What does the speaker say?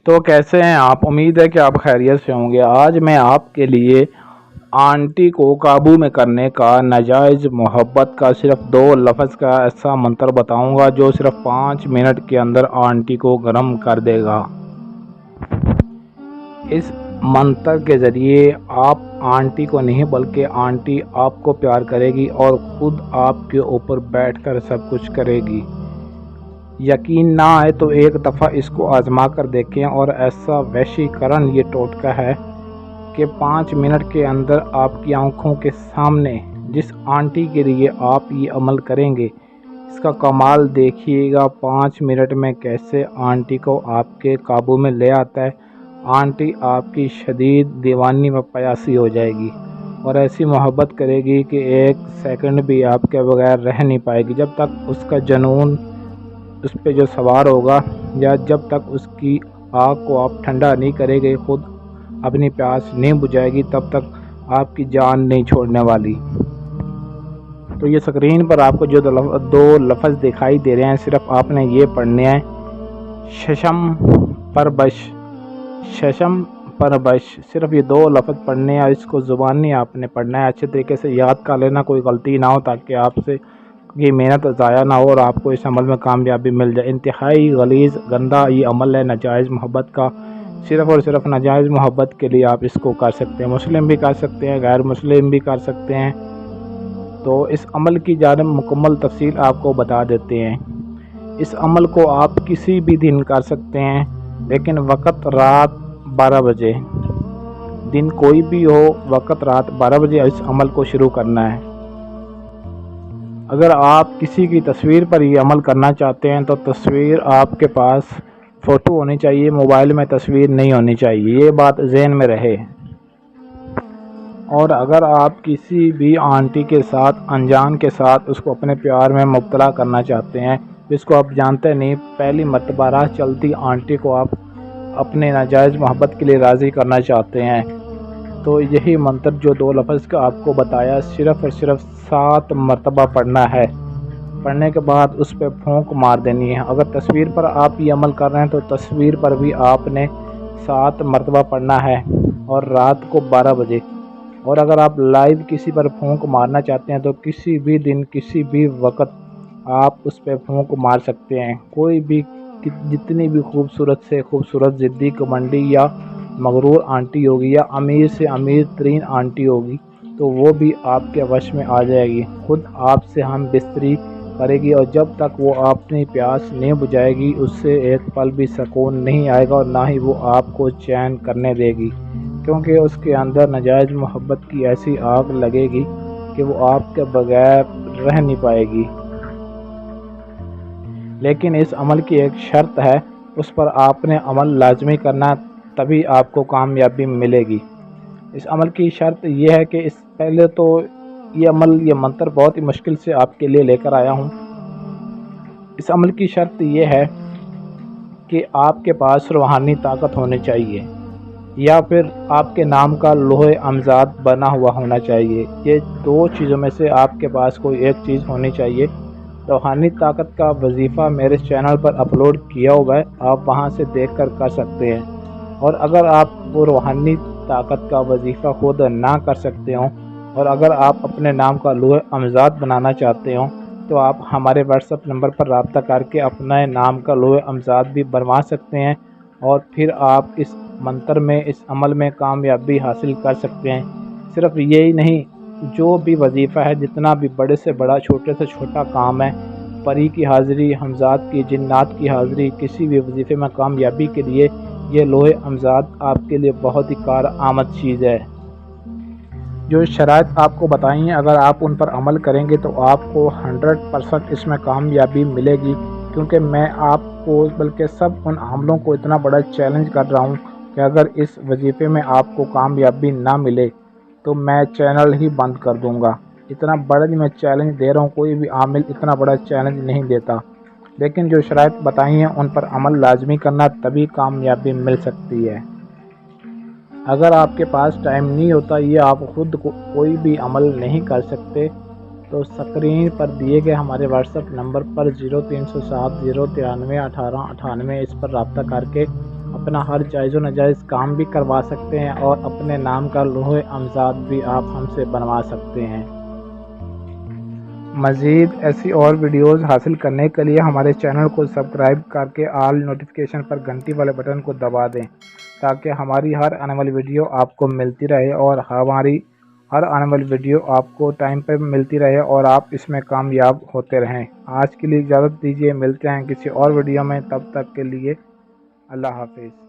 تو کیسے ہیں آپ؟ امید ہے کہ آپ خیریت سے ہوں گے۔ آج میں آپ کے لیے آنٹی کو قابو میں کرنے کا، ناجائز محبت کا صرف 2 لفظ کا ایسا منتر بتاؤں گا جو صرف 5 منٹ کے اندر آنٹی کو گرم کر دے گا۔ اس منتر کے ذریعے آپ آنٹی کو نہیں بلکہ آنٹی آپ کو پیار کرے گی اور خود آپ کے اوپر بیٹھ کر سب کچھ کرے گی۔ یقین نہ آئے تو ایک دفعہ اس کو آزما کر دیکھیں، اور ایسا وشیکرن یہ ٹوٹکا ہے کہ 5 منٹ کے اندر آپ کی آنکھوں کے سامنے جس آنٹی کے لیے آپ یہ عمل کریں گے، اس کا کمال دیکھیے گا 5 منٹ میں کیسے آنٹی کو آپ کے قابو میں لے آتا ہے۔ آنٹی آپ کی شدید دیوانی و پیاسی ہو جائے گی اور ایسی محبت کرے گی کہ 1 سیکنڈ بھی آپ کے بغیر رہ نہیں پائے گی۔ جب تک اس کا جنون اس پہ جو سوار ہوگا، یا جب تک اس کی آگ کو آپ ٹھنڈا نہیں کرے گے، خود اپنی پیاس نہیں بجھائے گی، تب تک آپ کی جان نہیں چھوڑنے والی۔ تو یہ اسکرین پر آپ کو جو 2 لفظ دکھائی دے رہے ہیں، صرف آپ نے یہ پڑھنے ہیں: ششم پربش، ششم پربش۔ صرف یہ 2 لفظ پڑھنے ہیں، اور اس کو زبانی آپ نے پڑھنا ہے۔ اچھے طریقے سے یاد کر لینا، کوئی غلطی نہ ہو، تاکہ آپ سے یہ محنت ضائع نہ ہو اور آپ کو اس عمل میں کامیابی مل جائے۔ انتہائی غلیظ گندا یہ عمل ہے ناجائز محبت کا۔ صرف اور صرف ناجائز محبت کے لیے آپ اس کو کر سکتے ہیں۔ مسلم بھی کر سکتے ہیں، غیر مسلم بھی کر سکتے ہیں۔ تو اس عمل کی جانب مکمل تفصیل آپ کو بتا دیتے ہیں۔ اس عمل کو آپ کسی بھی دن کر سکتے ہیں، لیکن وقت رات 12 بجے، دن کوئی بھی ہو، وقت رات 12 بجے اس عمل کو شروع کرنا ہے۔ اگر آپ کسی کی تصویر پر یہ عمل کرنا چاہتے ہیں تو تصویر آپ کے پاس فوٹو ہونی چاہیے، موبائل میں تصویر نہیں ہونی چاہیے، یہ بات ذہن میں رہے۔ اور اگر آپ کسی بھی آنٹی کے ساتھ، انجان کے ساتھ اس کو اپنے پیار میں مبتلا کرنا چاہتے ہیں، جس کو آپ جانتے نہیں، پہلی مرتبہ راہ چلتی آنٹی کو آپ اپنے ناجائز محبت کے لیے راضی کرنا چاہتے ہیں، تو یہی منتر جو 2 لفظ کا آپ کو بتایا، صرف اور صرف 7 مرتبہ پڑھنا ہے۔ پڑھنے کے بعد اس پہ پھونک مار دینی ہے۔ اگر تصویر پر آپ یہ عمل کر رہے ہیں تو تصویر پر بھی آپ نے 7 مرتبہ پڑھنا ہے، اور رات کو 12 بجے۔ اور اگر آپ لائیو کسی پر پھونک مارنا چاہتے ہیں تو کسی بھی دن، کسی بھی وقت آپ اس پہ پھونک مار سکتے ہیں۔ کوئی بھی جتنی بھی خوبصورت سے خوبصورت، ضدی، گھمنڈی یا مغرور آنٹی ہوگی، یا امیر سے امیر ترین آنٹی ہوگی، تو وہ بھی آپ کے وش میں آ جائے گی، خود آپ سے ہم بستری کرے گی، اور جب تک وہ اپنی پیاس نہیں بجھائے گی، اس سے ایک پل بھی سکون نہیں آئے گا، اور نہ ہی وہ آپ کو چین کرنے دے گی، کیونکہ اس کے اندر ناجائز محبت کی ایسی آگ لگے گی کہ وہ آپ کے بغیر رہ نہیں پائے گی۔ لیکن اس عمل کی ایک شرط ہے، اس پر آپ نے عمل لازمی کرنا، تبھی آپ کو کامیابی ملے گی۔ اس عمل کی شرط یہ ہے کہ پہلے تو یہ منتر بہت ہی مشکل سے آپ کے لیے لے کر آیا ہوں۔ اس عمل کی شرط یہ ہے کہ آپ کے پاس روحانی طاقت ہونی چاہیے، یا پھر آپ کے نام کا لوح امزاد بنا ہوا ہونا چاہیے۔ یہ 2 چیزوں میں سے آپ کے پاس کوئی ایک چیز ہونی چاہیے۔ روحانی طاقت کا وظیفہ میرے چینل پر اپلوڈ کیا ہوا ہے، آپ وہاں سے دیکھ کر سکتے ہیں۔ اور اگر آپ وہ روحانی طاقت کا وظیفہ خود نہ کر سکتے ہوں، اور اگر آپ اپنے نام کا لوح امزاد بنانا چاہتے ہوں، تو آپ ہمارے واٹس ایپ نمبر پر رابطہ کر کے اپنے نام کا لوح امزاد بھی بنوا سکتے ہیں، اور پھر آپ اس منتر میں، اس عمل میں کامیابی حاصل کر سکتے ہیں۔ صرف یہی نہیں، جو بھی وظیفہ ہے، جتنا بھی بڑے سے بڑا، چھوٹے سے چھوٹا کام ہے، پری کی حاضری، حمزات کی، جنات کی حاضری، کسی بھی وظیفے میں کامیابی کے لیے یہ لوح امزاد آپ کے لیے بہت ہی کارآمد چیز ہے۔ جو شرائط آپ کو بتائی ہیں، اگر آپ ان پر عمل کریں گے تو آپ کو 100% اس میں کامیابی ملے گی، کیونکہ میں آپ کو، بلکہ سب ان عملوں کو اتنا بڑا چیلنج کر رہا ہوں کہ اگر اس وظیفے میں آپ کو کامیابی نہ ملے تو میں چینل ہی بند کر دوں گا۔ اتنا بڑا میں چیلنج دے رہا ہوں، کوئی بھی عامل اتنا بڑا چیلنج نہیں دیتا۔ لیکن جو شرائط بتائی ہیں ان پر عمل لازمی کرنا، تبھی کامیابی مل سکتی ہے۔ اگر آپ کے پاس ٹائم نہیں ہوتا، یہ آپ خود کوئی بھی عمل نہیں کر سکتے، تو اسکرین پر دیے گئے ہمارے واٹس ایپ نمبر پر 0307 093 1898 اس پر رابطہ کر کے اپنے اپنا ہر جائز و ناجائز کام بھی کروا سکتے ہیں اور اپنے نام کا لوح امضاد بھی آپ ہم سے بنوا سکتے ہیں۔ مزید ایسی اور ویڈیوز حاصل کرنے کے لیے ہمارے چینل کو سبسکرائب کر کے آل نوٹیفیکیشن پر گھنٹی والے بٹن کو دبا دیں تاکہ ہماری ہر آنے والی ویڈیو آپ کو ملتی رہے اور ہماری ہر آنے والی ویڈیو آپ کو ٹائم پہ ملتی رہے اور آپ اس میں کامیاب ہوتے رہیں۔ آج کے لیے اجازت دیجیے، ملتے ہیں کسی اور ویڈیو میں، تب تک کے لیے اللہ حافظ۔